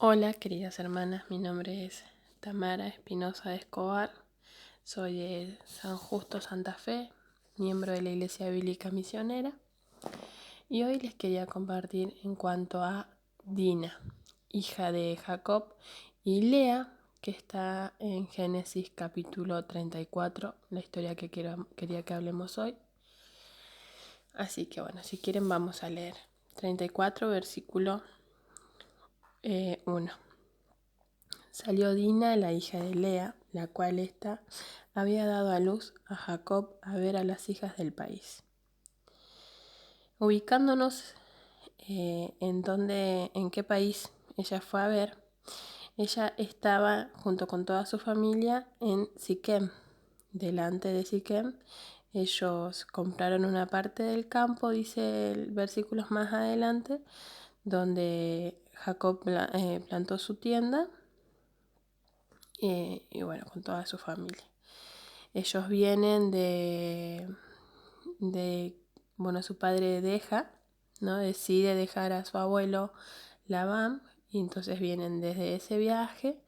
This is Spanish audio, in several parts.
Hola, queridas hermanas, mi nombre es Tamara Espinosa de Escobar, soy de San Justo, Santa Fe, miembro de la Iglesia Bíblica Misionera, y hoy les quería compartir en cuanto a Dina, hija de Jacob, y Lea, que está en Génesis capítulo 34, la historia que quería que hablemos hoy. Así que bueno, si quieren vamos a leer 34, versículo 1. Salió Dina, la hija de Lea, la cual ésta había dado a luz a Jacob a ver a las hijas del país. Ubicándonos en qué país ella fue a ver, ella estaba junto con toda su familia en Siquem. Delante de Siquem, ellos compraron una parte del campo, dice el versículo más adelante, donde Jacob plantó su tienda. Y bueno, con toda su familia. Ellos vienen bueno, su padre decide dejar a su abuelo Labán, y entonces vienen desde ese viaje,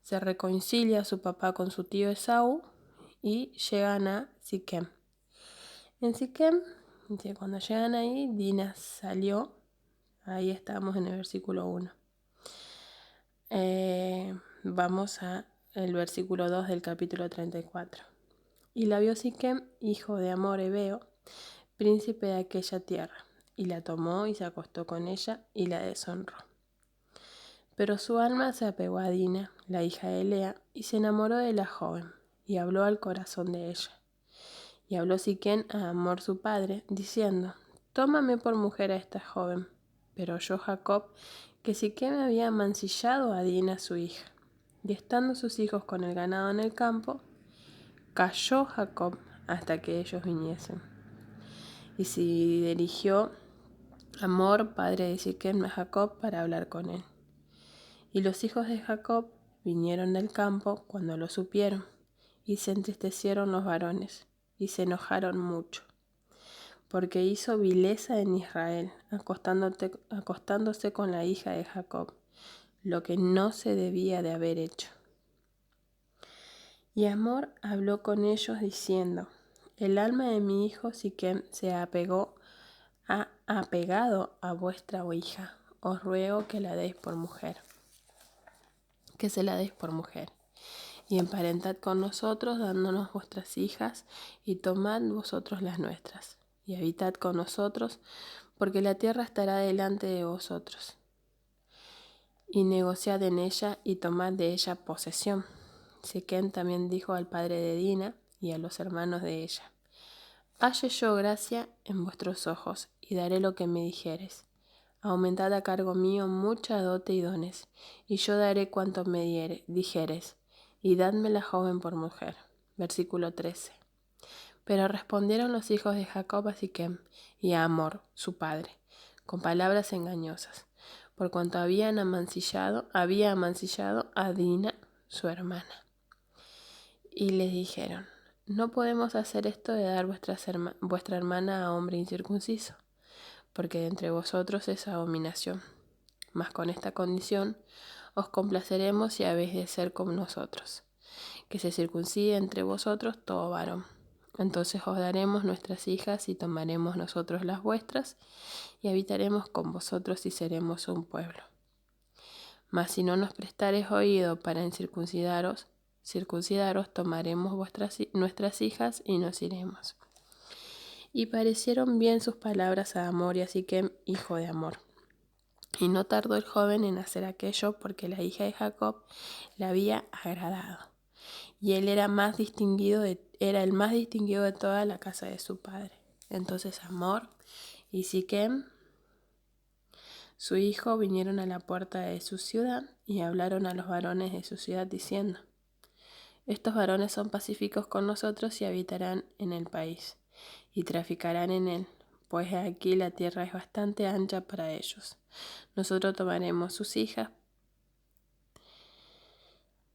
se reconcilia su papá con su tío Esaú y llegan a Siquem. En Siquem, cuando llegan ahí, Dina salió, ahí estamos en el versículo 1. Vamos a el versículo 2 del capítulo 34. Y la vio Siquem, hijo de Hamor Hebeo, príncipe de aquella tierra, y la tomó y se acostó con ella y la deshonró. Pero su alma se apegó a Dina, la hija de Lea, y se enamoró de la joven, y habló al corazón de ella. Y habló Siquem a Hamor su padre, diciendo: Tómame por mujer a esta joven. Pero oyó Jacob que Siquem había mancillado a Dina su hija. Y estando sus hijos con el ganado en el campo, calló Jacob hasta que ellos viniesen. Y se dirigió Hamor, padre de Siquem, a Jacob para hablar con él. Y los hijos de Jacob vinieron del campo cuando lo supieron, y se entristecieron los varones, y se enojaron mucho, porque hizo vileza en Israel, acostándose con la hija de Jacob, lo que no se debía de haber hecho. Y Hamor habló con ellos diciendo: El alma de mi hijo Siquem se ha apegado a vuestra hija. Os ruego que la deis por mujer, que se la deis por mujer. Y emparentad con nosotros, dándonos vuestras hijas, y tomad vosotros las nuestras, y habitad con nosotros, porque la tierra estará delante de vosotros. Y negociad en ella, y tomad de ella posesión. Siquem también dijo al padre de Dina y a los hermanos de ella: Halle yo gracia en vuestros ojos, y daré lo que me dijeres. Aumentad a cargo mío mucha dote y dones, y yo daré cuanto me dijeres, y dadme la joven por mujer. Versículo 13. Pero respondieron los hijos de Jacob a Siquem y a Hamor, su padre, con palabras engañosas, por cuanto había amancillado a Dina, su hermana. Y les dijeron: No podemos hacer esto de dar vuestra hermana a hombre incircunciso, porque de entre vosotros es abominación. Mas con esta condición os complaceremos si habéis de ser como nosotros, que se circuncide entre vosotros todo varón. Entonces os daremos nuestras hijas y tomaremos nosotros las vuestras, y habitaremos con vosotros y seremos un pueblo. Mas si no nos prestareis oído para circuncidaros, tomaremos nuestras hijas y nos iremos. Y parecieron bien sus palabras a Hamor y a Siquem, hijo de Hamor. Y no tardó el joven en hacer aquello, porque la hija de Jacob le había agradado. Y él era el más distinguido de toda la casa de su padre. Entonces Hamor y Siquem, su hijo, vinieron a la puerta de su ciudad y hablaron a los varones de su ciudad diciendo: Estos varones son pacíficos con nosotros y habitarán en el país, y traficarán en él, pues aquí la tierra es bastante ancha para ellos. Nosotros tomaremos sus hijas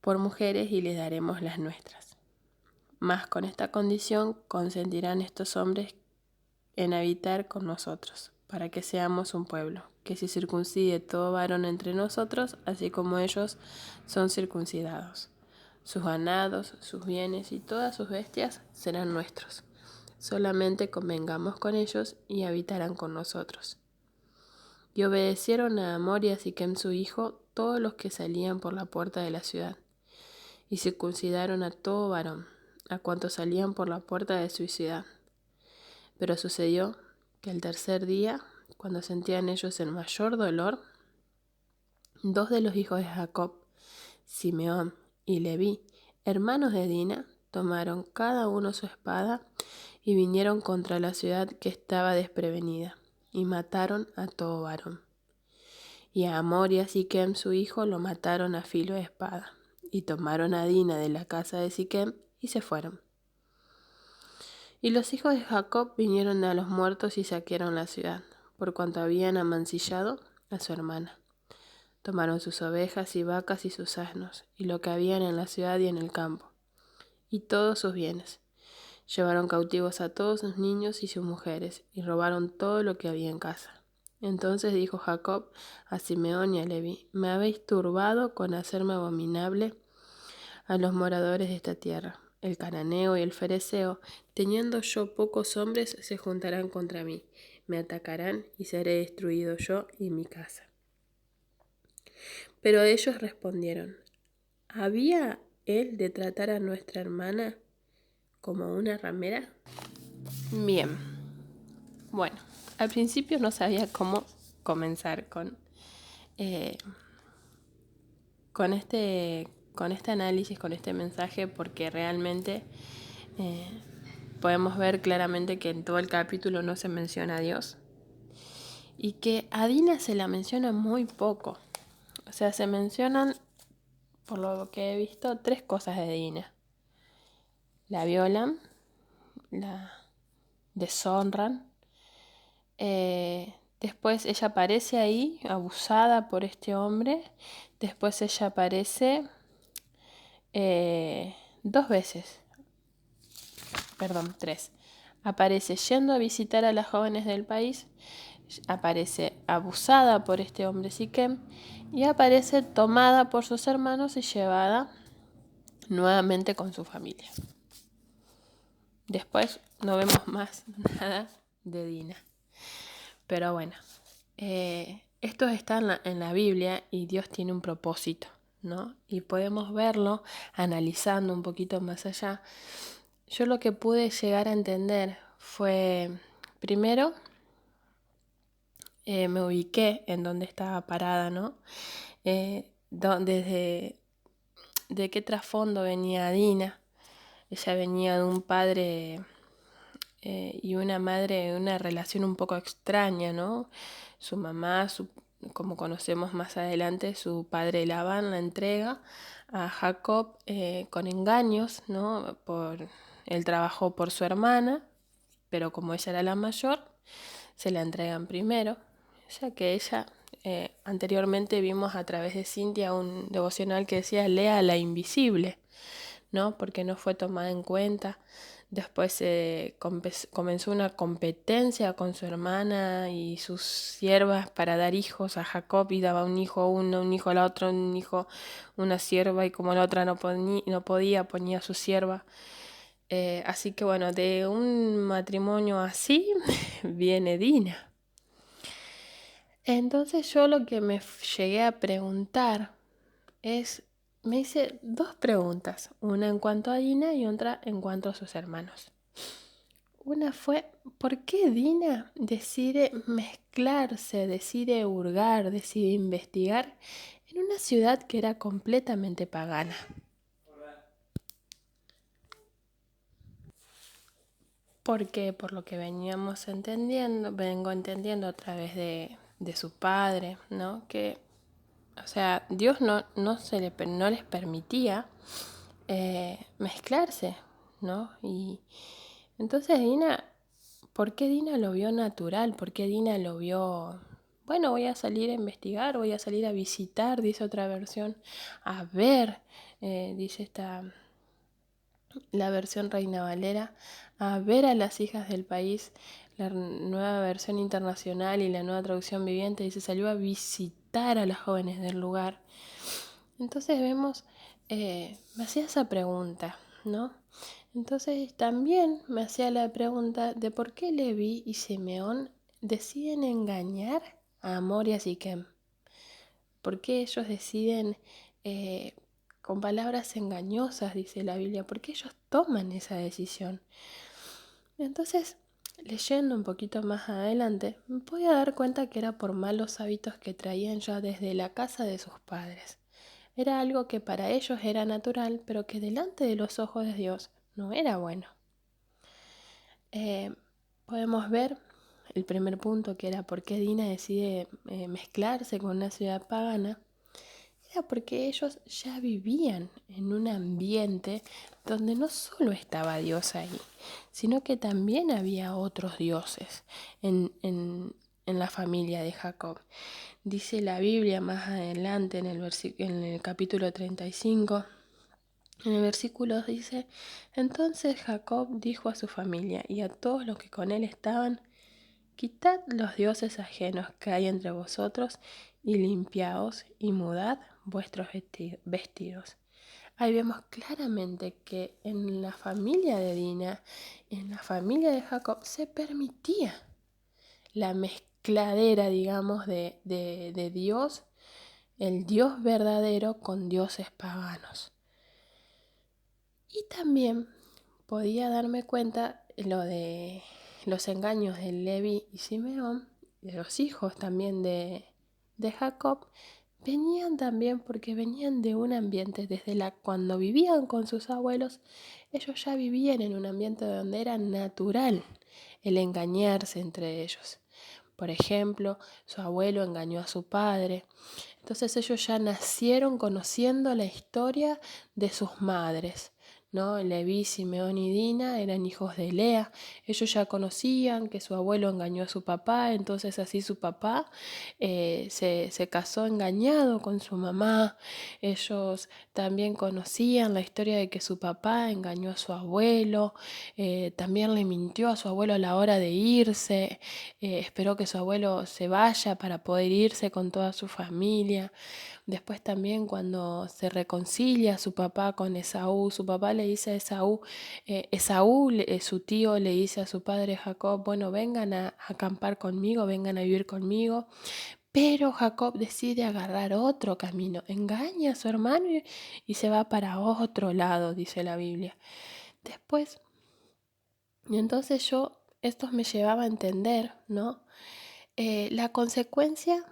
por mujeres y les daremos las nuestras. Mas con esta condición consentirán estos hombres en habitar con nosotros, para que seamos un pueblo, que se circuncide todo varón entre nosotros, así como ellos son circuncidados. Sus ganados, sus bienes y todas sus bestias serán nuestros. Solamente convengamos con ellos y habitarán con nosotros. Y obedecieron a Hamor y a Siquem su hijo todos los que salían por la puerta de la ciudad, y circuncidaron a todo varón, a cuantos salían por la puerta de su ciudad. Pero sucedió que el tercer día, cuando sentían ellos el mayor dolor, dos de los hijos de Jacob, Simeón y Leví, hermanos de Dina, tomaron cada uno su espada y vinieron contra la ciudad que estaba desprevenida, y mataron a todo varón. Y a Hamor y a Siquem su hijo lo mataron a filo de espada, y tomaron a Dina de la casa de Siquem y se fueron. Y los hijos de Jacob vinieron a los muertos y saquearon la ciudad, por cuanto habían amancillado a su hermana. Tomaron sus ovejas y vacas y sus asnos, y lo que habían en la ciudad y en el campo, y todos sus bienes. Llevaron cautivos a todos sus niños y sus mujeres, y robaron todo lo que había en casa. Entonces dijo Jacob a Simeón y a Leví: Me habéis turbado con hacerme abominable a los moradores de esta tierra. El cananeo y el fereceo, teniendo yo pocos hombres, se juntarán contra mí, me atacarán y seré destruido yo y mi casa. Pero ellos respondieron: ¿había él de tratar a nuestra hermana como una ramera? Bien, bueno, al principio no sabía cómo comenzar con este análisis, con este mensaje, porque realmente podemos ver claramente que en todo el capítulo no se menciona a Dios y que a Dina se la menciona muy poco. O sea, se mencionan, por lo que he visto, 3 cosas de Dina. La violan, la deshonran, después ella aparece ahí, abusada por este hombre, después ella aparece 2 veces, 3. Aparece yendo a visitar a las jóvenes del país, aparece abusada por este hombre Siquem y aparece tomada por sus hermanos y llevada nuevamente con su familia. Después no vemos más nada de Dina. Pero bueno, esto está en la Biblia y Dios tiene un propósito, ¿no? Y podemos verlo analizando un poquito más allá. Yo lo que pude llegar a entender fue, primero, me ubiqué en donde estaba parada, ¿no? Desde de qué trasfondo venía Dina. Ella venía de un padre y una madre, una relación un poco extraña, ¿no? Su mamá, como conocemos más adelante, su padre Labán la entrega a Jacob con engaños, ¿no? Él trabajó por su hermana, pero como ella era la mayor, se la entregan primero, ya que ella, anteriormente vimos a través de Cintia un devocional que decía lea la invisible, ¿no? Porque no fue tomada en cuenta. Después comenzó una competencia con su hermana y sus siervas para dar hijos a Jacob, y daba un hijo a uno, un hijo a la otra, un hijo, una sierva, y como la otra no podía, ponía a su sierva. Así que bueno, de un matrimonio así viene Dina. Entonces yo lo que me llegué a preguntar me hice 2 preguntas, una en cuanto a Dina y otra en cuanto a sus hermanos. Una fue, ¿por qué Dina decide mezclarse, decide hurgar, decide investigar en una ciudad que era completamente pagana? Porque por lo que vengo entendiendo a través de su padre, ¿no? Que, o sea, Dios no les permitía mezclarse, ¿no? Y entonces Dina, ¿por qué Dina lo vio natural? ¿Por qué Dina lo vio, bueno, voy a salir a investigar, voy a salir a visitar, dice otra versión, a ver, dice la versión Reina Valera, a ver a las hijas del país. La nueva versión internacional y la nueva traducción viviente dice: salió a visitar a las jóvenes del lugar. Entonces vemos, me hacía esa pregunta, ¿no? Entonces también me hacía la pregunta de por qué Leví y Simeón deciden engañar a Amor y a Siquem. ¿Por qué ellos deciden, con palabras engañosas, dice la Biblia? ¿Por qué ellos toman esa decisión? Entonces, leyendo un poquito más adelante, me podía dar cuenta que era por malos hábitos que traían ya desde la casa de sus padres. Era algo que para ellos era natural, pero que delante de los ojos de Dios no era bueno. Podemos ver el primer punto, que era por qué Dina decide mezclarse con una ciudad pagana. Era porque ellos ya vivían en un ambiente donde no solo estaba Dios ahí, sino que también había otros dioses en la familia de Jacob. Dice la Biblia más adelante en el capítulo 35, en el versículo dice: entonces Jacob dijo a su familia y a todos los que con él estaban: quitad los dioses ajenos que hay entre vosotros y limpiaos y mudad vuestros vestidos. Ahí vemos claramente que en la familia de Dina, en la familia de Jacob, se permitía la mezcladera, digamos, de Dios, el Dios verdadero, con dioses paganos. Y también podía darme cuenta lo de los engaños de Levi y Simeón, de los hijos también de Jacob, venían también porque venían de un ambiente, cuando vivían con sus abuelos, ellos ya vivían en un ambiente donde era natural el engañarse entre ellos. Por ejemplo, su abuelo engañó a su padre. Entonces ellos ya nacieron conociendo la historia de sus madres, ¿no? Leví, Simeón y Dina eran hijos de Lea. Ellos ya conocían que su abuelo engañó a su papá, entonces así su papá se casó engañado con su mamá. Ellos también conocían la historia de que su papá engañó a su abuelo, también le mintió a su abuelo a la hora de irse, esperó que su abuelo se vaya para poder irse con toda su familia. Después también cuando se reconcilia su papá con Esaú, su papá le dice a Esaú, su tío le dice a su padre Jacob: bueno, vengan a acampar conmigo, vengan a vivir conmigo. Pero Jacob decide agarrar otro camino, engaña a su hermano y se va para otro lado, dice la Biblia. Después, y entonces esto me llevaba a entender, ¿no? La consecuencia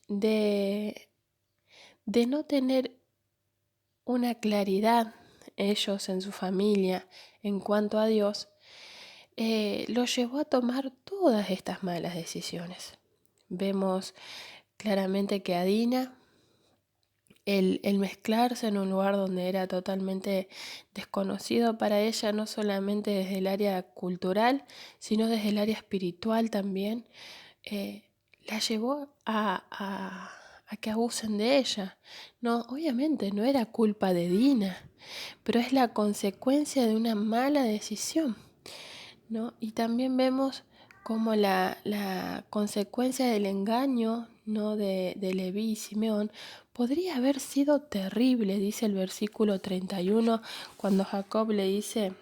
de no tener una claridad ellos en su familia en cuanto a Dios, lo llevó a tomar todas estas malas decisiones. Vemos claramente que a Dina, el mezclarse en un lugar donde era totalmente desconocido para ella, no solamente desde el área cultural, sino desde el área espiritual también, la llevó a que abusen de ella. No, obviamente no era culpa de Dina, pero es la consecuencia de una mala decisión, ¿no? Y también vemos como la consecuencia del engaño, ¿no? de Leví y Simeón podría haber sido terrible, dice el versículo 31, cuando Jacob le dice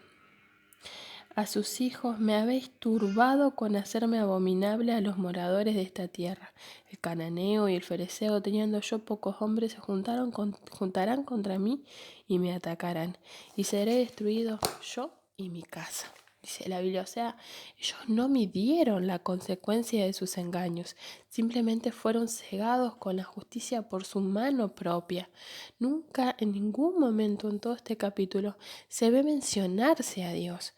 a sus hijos: me habéis turbado con hacerme abominable a los moradores de esta tierra. El cananeo y el fereceo, teniendo yo pocos hombres, se juntarán contra mí y me atacarán, y seré destruido yo y mi casa. Dice la Biblia, o sea, ellos no midieron la consecuencia de sus engaños, simplemente fueron cegados con la justicia por su mano propia. Nunca, en ningún momento en todo este capítulo, se ve mencionarse a Dios.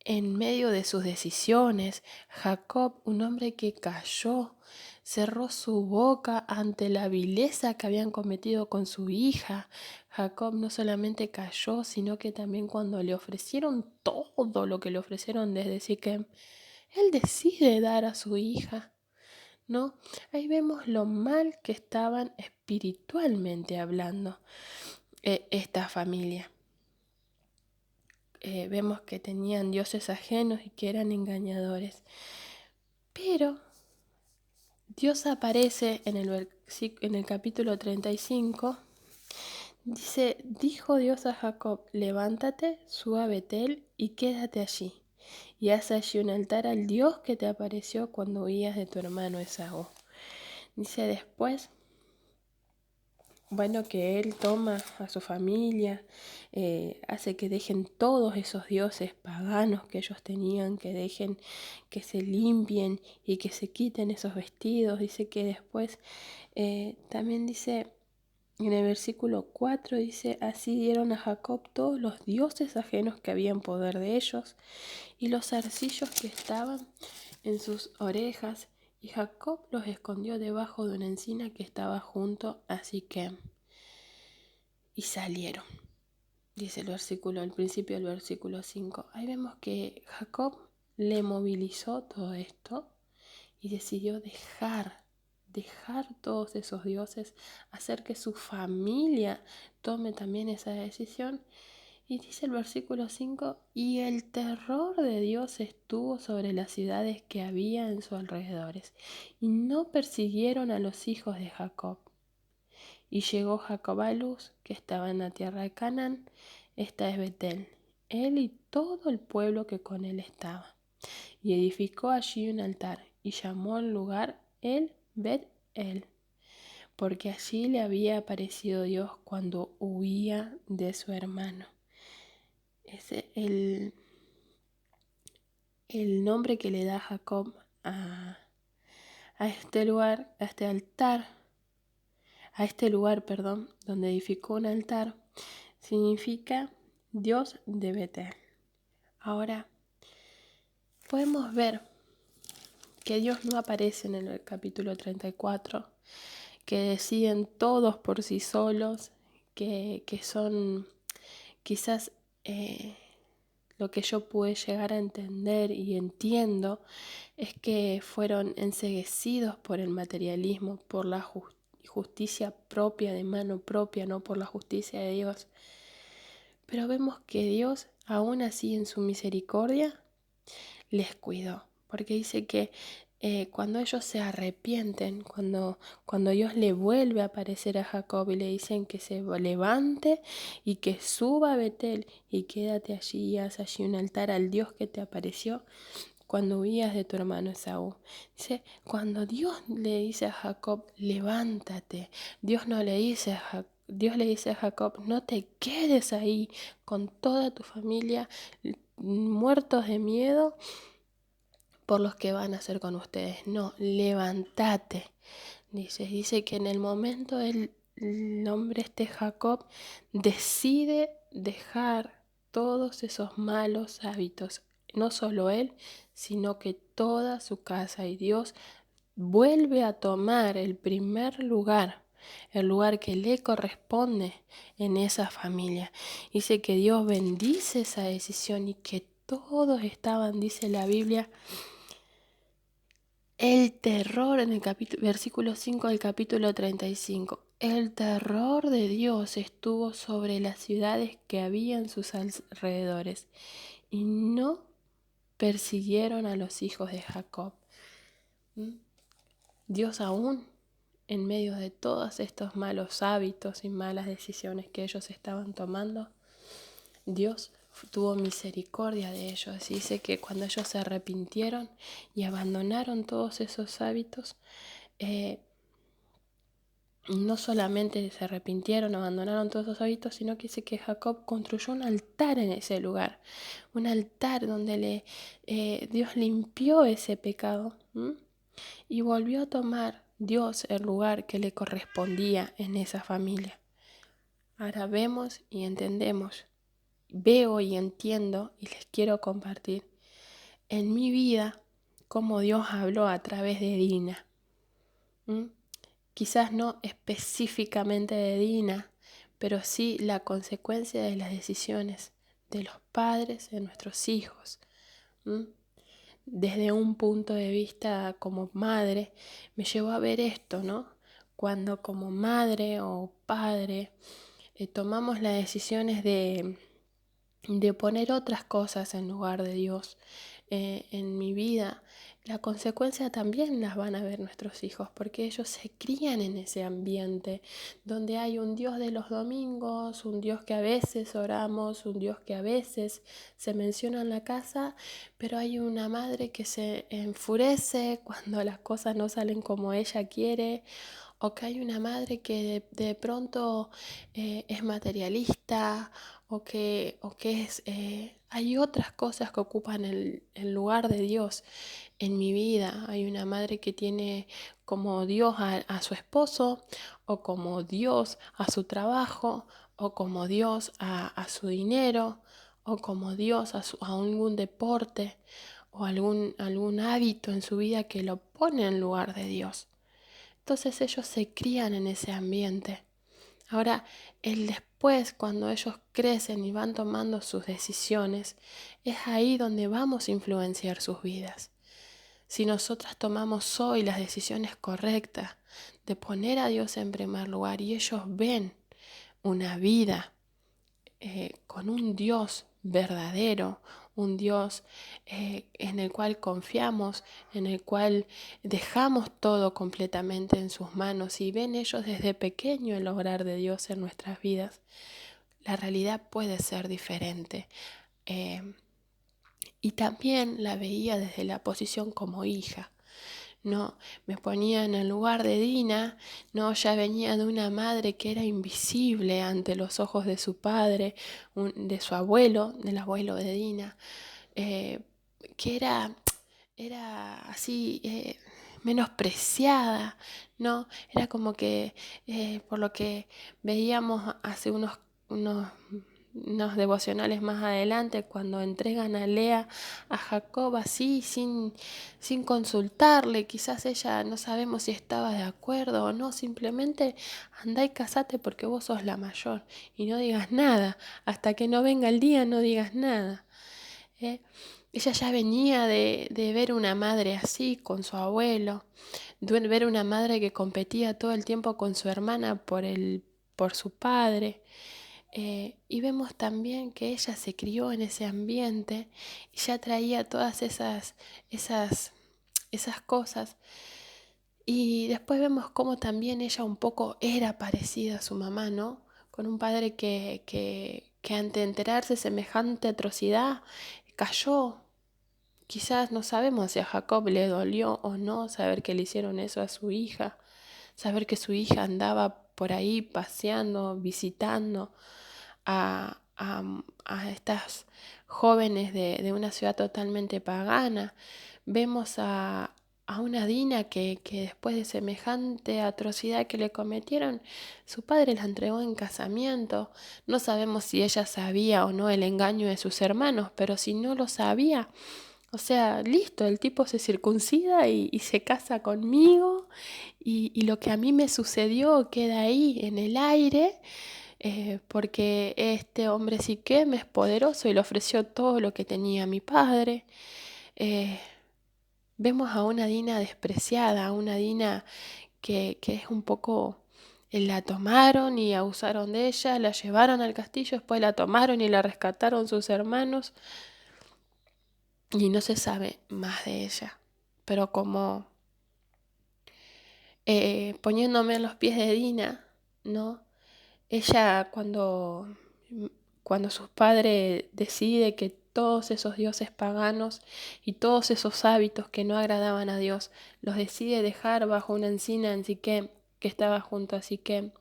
En medio de sus decisiones, Jacob, un hombre que cayó, cerró su boca ante la vileza que habían cometido con su hija. Jacob no solamente cayó, sino que también cuando le ofrecieron todo lo que le ofrecieron desde Siquem, él decide dar a su hija, ¿no? Ahí vemos lo mal que estaban espiritualmente hablando esta familia. vemos que tenían dioses ajenos y que eran engañadores. Pero Dios aparece en el capítulo 35. Dice, dijo Dios a Jacob, levántate, sube a Betel y quédate allí, y haz allí un altar al Dios que te apareció cuando huías de tu hermano Esaú. Dice después, bueno, que él toma a su familia, hace que dejen todos esos dioses paganos que ellos tenían, que dejen, que se limpien y que se quiten esos vestidos. Dice que después también dice, en el versículo 4 dice, así dieron a Jacob todos los dioses ajenos que había en poder de ellos y los zarcillos que estaban en sus orejas, y Jacob los escondió debajo de una encina que estaba junto a Siquem. Y salieron, dice el principio del versículo 5. Ahí vemos que Jacob le movilizó todo esto y decidió dejar todos esos dioses, hacer que su familia tome también esa decisión. Y dice el versículo 5, y el terror de Dios estuvo sobre las ciudades que había en sus alrededores, y no persiguieron a los hijos de Jacob. Y llegó Jacob a Luz, que estaba en la tierra de Canaán, esta es Betel, él y todo el pueblo que con él estaba. Y edificó allí un altar, y llamó al lugar el Bet-El, porque allí le había aparecido Dios cuando huía de su hermano. Ese es el nombre que le da Jacob a este lugar, a este altar, donde edificó un altar, significa Dios de Betel. Ahora, podemos ver que Dios no aparece en el capítulo 34, que deciden todos por sí solos, que son quizás lo que yo pude llegar a entender y entiendo es que fueron enceguecidos por el materialismo, por la justicia propia, de mano propia, no por la justicia de Dios. Pero vemos que Dios, aún así en su misericordia, les cuidó, porque dice que cuando ellos se arrepienten, cuando Dios le vuelve a aparecer a Jacob y le dicen que se levante y que suba a Betel y quédate allí y haz allí un altar al Dios que te apareció cuando huías de tu hermano Esaú. Dice, cuando Dios le dice a Jacob, levántate, Dios le dice a Jacob, no te quedes ahí con toda tu familia muertos de miedo por los que van a hacer con ustedes. No, levántate. Dice que en el momento el hombre Jacob decide dejar todos esos malos hábitos. No solo él, sino que toda su casa. Y Dios vuelve a tomar el primer lugar, el lugar que le corresponde en esa familia. Dice que Dios bendice esa decisión y que todos estaban, dice la Biblia, el terror en el versículo 5 del capítulo 35. El terror de Dios estuvo sobre las ciudades que había en sus alrededores y no persiguieron a los hijos de Jacob. Dios aún en medio de todos estos malos hábitos y malas decisiones que ellos estaban tomando, Dios tuvo misericordia de ellos. Dice que cuando ellos se arrepintieron y abandonaron todos esos hábitos, no solamente se arrepintieron, abandonaron todos esos hábitos, sino que dice que Jacob construyó un altar en ese lugar, un altar donde Dios limpió ese pecado y volvió a tomar Dios el lugar que le correspondía en esa familia. Ahora vemos y entendemos, veo y entiendo y les quiero compartir en mi vida cómo Dios habló a través de Dina. Quizás no específicamente de Dina, pero sí la consecuencia de las decisiones de los padres de nuestros hijos. Desde un punto de vista como madre, me llevó a ver esto, ¿no? Cuando como madre o padre tomamos las decisiones de de poner otras cosas en lugar de Dios en mi vida, la consecuencia también las van a ver nuestros hijos, porque ellos se crían en ese ambiente donde hay un Dios de los domingos, un Dios que a veces oramos, un Dios que a veces se menciona en la casa, pero hay una madre que se enfurece cuando las cosas no salen como ella quiere, o que hay una madre que de pronto es materialista, o que hay otras cosas que ocupan el lugar de Dios en mi vida. Hay una madre que tiene como Dios a su esposo, o como Dios a su trabajo, o como Dios a su dinero, o como Dios a algún deporte, o algún hábito en su vida que lo pone en lugar de Dios. Entonces ellos se crían en ese ambiente. Ahora, el después, cuando ellos crecen y van tomando sus decisiones, es ahí donde vamos a influenciar sus vidas. Si nosotras tomamos hoy las decisiones correctas de poner a Dios en primer lugar y ellos ven una vida con un Dios verdadero, un Dios en el cual confiamos, en el cual dejamos todo completamente en sus manos y ven ellos desde pequeño el obrar de Dios en nuestras vidas, la realidad puede ser diferente. Eh, y también la veía desde la posición como hija. No, me ponía en el lugar de Dina, no, ya venía de una madre que era invisible ante los ojos de su padre, de su abuelo, del abuelo de Dina, eh, que era así menospreciada, ¿no? Era como que, por lo que veíamos hace unos devocionales más adelante, cuando entregan a Lea a Jacob así, sin consultarle, quizás ella no sabemos si estaba de acuerdo o no, simplemente andá y casate porque vos sos la mayor y no digas nada, hasta que no venga el día no digas nada. Ella ya venía de ver una madre así con su abuelo, de ver una madre que competía todo el tiempo con su hermana por su padre. Y vemos también que ella se crió en ese ambiente y ya traía todas esas cosas. Y después vemos cómo también ella un poco era parecida a su mamá, ¿no? Con un padre que ante enterarse semejante atrocidad cayó. Quizás no sabemos si a Jacob le dolió o no saber que le hicieron eso a su hija, saber que su hija andaba por ahí paseando, visitando a estas jóvenes de una ciudad totalmente pagana. Vemos a una Dina que después de semejante atrocidad que le cometieron, su padre la entregó en casamiento. No sabemos si ella sabía o no el engaño de sus hermanos, pero si no lo sabía, o sea, listo, el tipo se circuncida y se casa conmigo y lo que a mí me sucedió queda ahí en el aire, porque este hombre Siquem es poderoso y le ofreció todo lo que tenía mi padre. Eh, Vemos a una Dina despreciada, a una Dina que es un poco... La tomaron y abusaron de ella, la llevaron al castillo, después la tomaron y la rescataron sus hermanos y no se sabe más de ella. Pero como poniéndome en los pies de Dina, ¿no? Ella cuando su padre decide que todos esos dioses paganos y todos esos hábitos que no agradaban a Dios, los decide dejar bajo una encina en Siquem, que estaba junto a Siquem,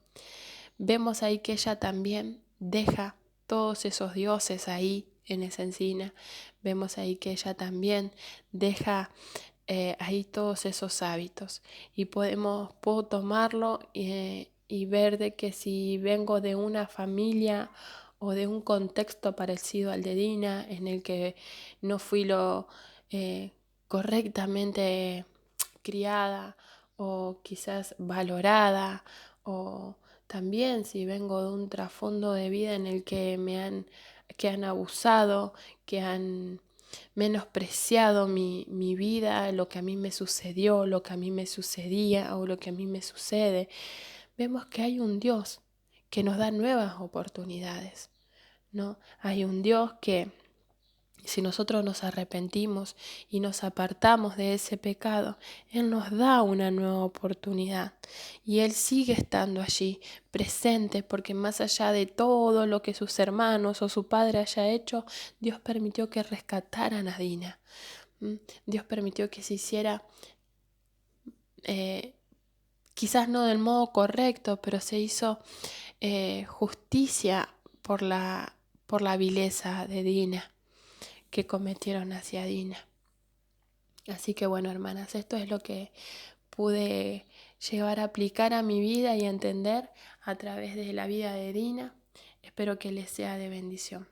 vemos ahí que ella también deja todos esos dioses ahí en esa encina. Vemos ahí que ella también deja ahí todos esos hábitos y puedo tomarlo y ver de que si vengo de una familia o de un contexto parecido al de Dina en el que no fui lo correctamente criada o quizás valorada, o también si vengo de un trasfondo de vida en el que han abusado, que han menospreciado mi vida, lo que a mí me sucedió, lo que a mí me sucedía o lo que a mí me sucede. Vemos que hay un Dios que nos da nuevas oportunidades, ¿no? Hay un Dios que, si nosotros nos arrepentimos y nos apartamos de ese pecado, Él nos da una nueva oportunidad y Él sigue estando allí, presente, porque más allá de todo lo que sus hermanos o su padre haya hecho, Dios permitió que rescataran a Dina. Dios permitió que se hiciera, quizás no del modo correcto, pero se hizo justicia por la vileza de Dina, que cometieron hacia Dina. Así que bueno, hermanas, esto es lo que pude llevar a aplicar a mi vida y a entender a través de la vida de Dina. Espero que les sea de bendición.